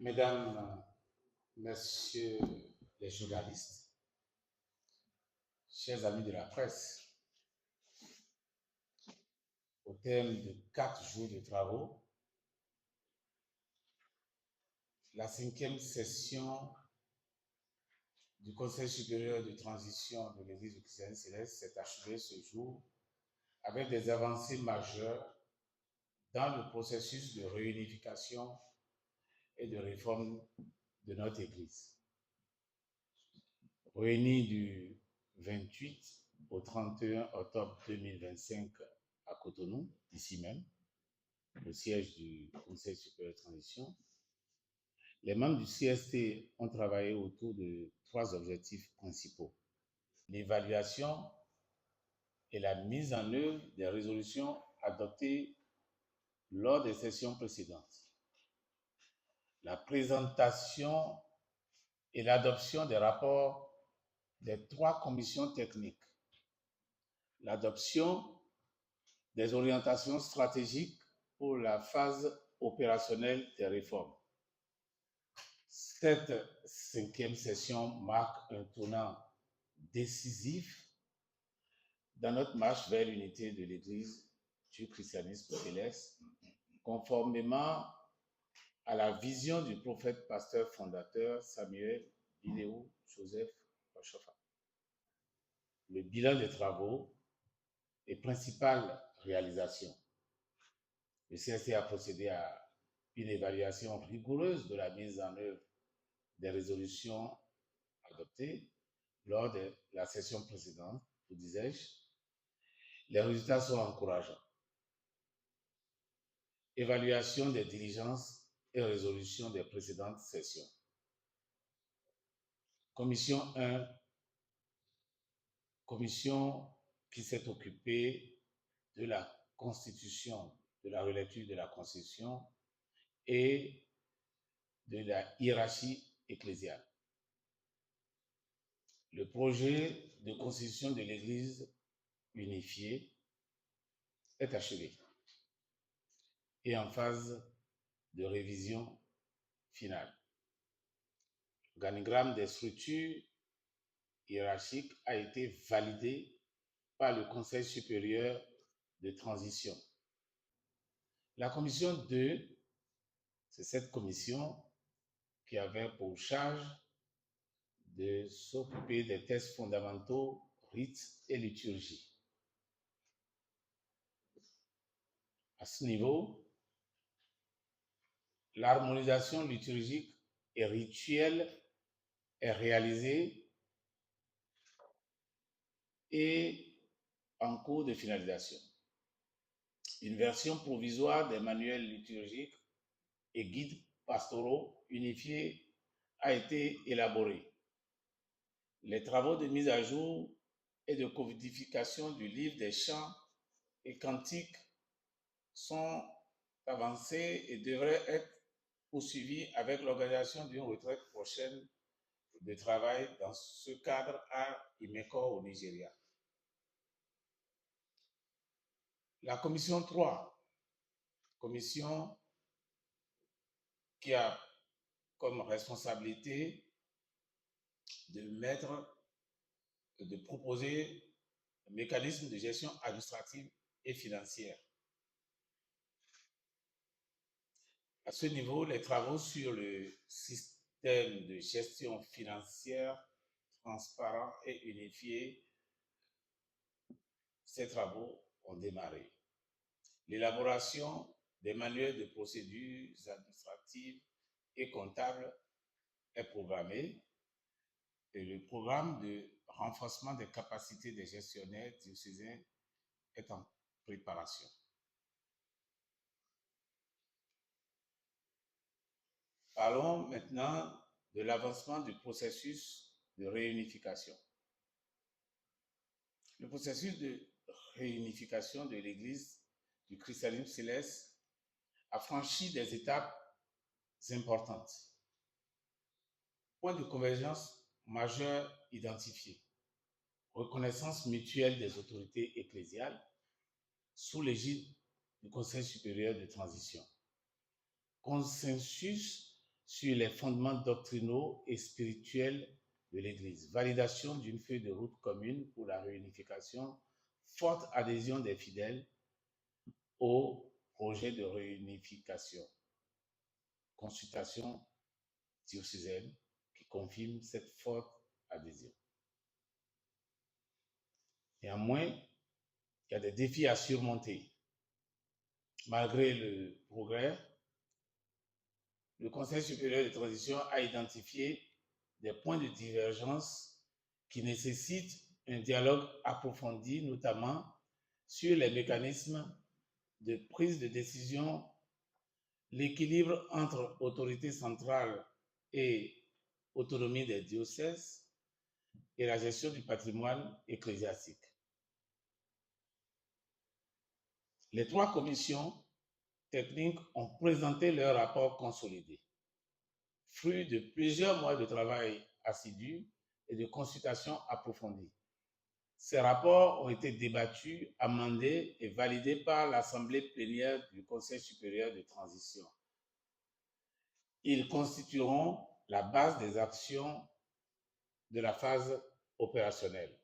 Mesdames, Messieurs les journalistes, chers amis de la presse, au terme de 4 jours de travaux, la 5e session du Conseil supérieur de transition de l'Église du christianisme céleste s'est achevée ce jour avec des avancées majeures dans le processus de réunification et de réforme de notre Église. Réunis du 28 au 31 octobre 2025 à Cotonou, ici même, au siège du Conseil supérieur de transition, les membres du CST ont travaillé autour de 3 objectifs principaux. L'évaluation et la mise en œuvre des résolutions adoptées lors des sessions précédentes. La présentation et l'adoption des rapports des 3 commissions techniques. L'adoption des orientations stratégiques pour la phase opérationnelle des réformes. Cette 5e session marque un tournant décisif dans notre marche vers l'unité de l'Église du christianisme céleste, conformément à la vision du prophète pasteur fondateur Samuel Bidéo Joseph Bachofa. Le bilan des travaux et principales réalisations. Le CST a procédé à une évaluation rigoureuse de la mise en œuvre des résolutions adoptées lors de la session précédente, vous disais-je. Les résultats sont encourageants. Évaluation des diligences et résolution des précédentes sessions. Commission 1, commission qui s'est occupée de la Constitution, de la relecture de la Constitution et de la hiérarchie ecclésiale. Le projet de constitution de l'Église unifiée est achevé et en phase de révision finale. L'organigramme des structures hiérarchiques a été validé par le Conseil supérieur de transition. La commission 2, c'est cette commission qui avait pour charge de s'occuper des textes fondamentaux, rites et liturgie. À ce niveau, l'harmonisation liturgique et rituelle est réalisée et en cours de finalisation. Une version provisoire des manuels liturgiques et guides pastoraux unifiés a été élaborée. Les travaux de mise à jour et de codification du livre des chants et cantiques sont avancés et devraient être poursuivis avec l'organisation d'une retraite prochaine de travail dans ce cadre à Imeko au Nigeria. La commission 3, commission qui a comme responsabilité de proposer un mécanisme de gestion administrative et financière. À ce niveau, les travaux sur le système de gestion financière transparent et unifié, ces travaux ont démarré. L'élaboration des manuels de procédures administratives et comptables est programmée et le programme de renforcement des capacités des gestionnaires diocésains est en préparation. Parlons maintenant de l'avancement du processus de réunification. Le processus de réunification de l'Église du christianisme céleste a franchi des étapes importantes. Point de convergence majeur identifié. Reconnaissance mutuelle des autorités ecclésiales sous l'égide du Conseil supérieur de transition. Consensus sur les fondements doctrinaux et spirituels de l'Église. Validation d'une feuille de route commune pour la réunification, forte adhésion des fidèles au projet de réunification. Consultation diocésaine qui confirme cette forte adhésion. Néanmoins, il y a des défis à surmonter. Malgré le progrès, le Conseil supérieur de transition a identifié des points de divergence qui nécessitent un dialogue approfondi, notamment sur les mécanismes de prise de décision, l'équilibre entre autorité centrale et autonomie des diocèses et la gestion du patrimoine ecclésiastique. Les 3 commissions techniques ont présenté leur rapport consolidé, fruit de plusieurs mois de travail assidu et de consultations approfondies. Ces rapports ont été débattus, amendés et validés par l'Assemblée plénière du Conseil supérieur de transition. Ils constitueront la base des actions de la phase opérationnelle.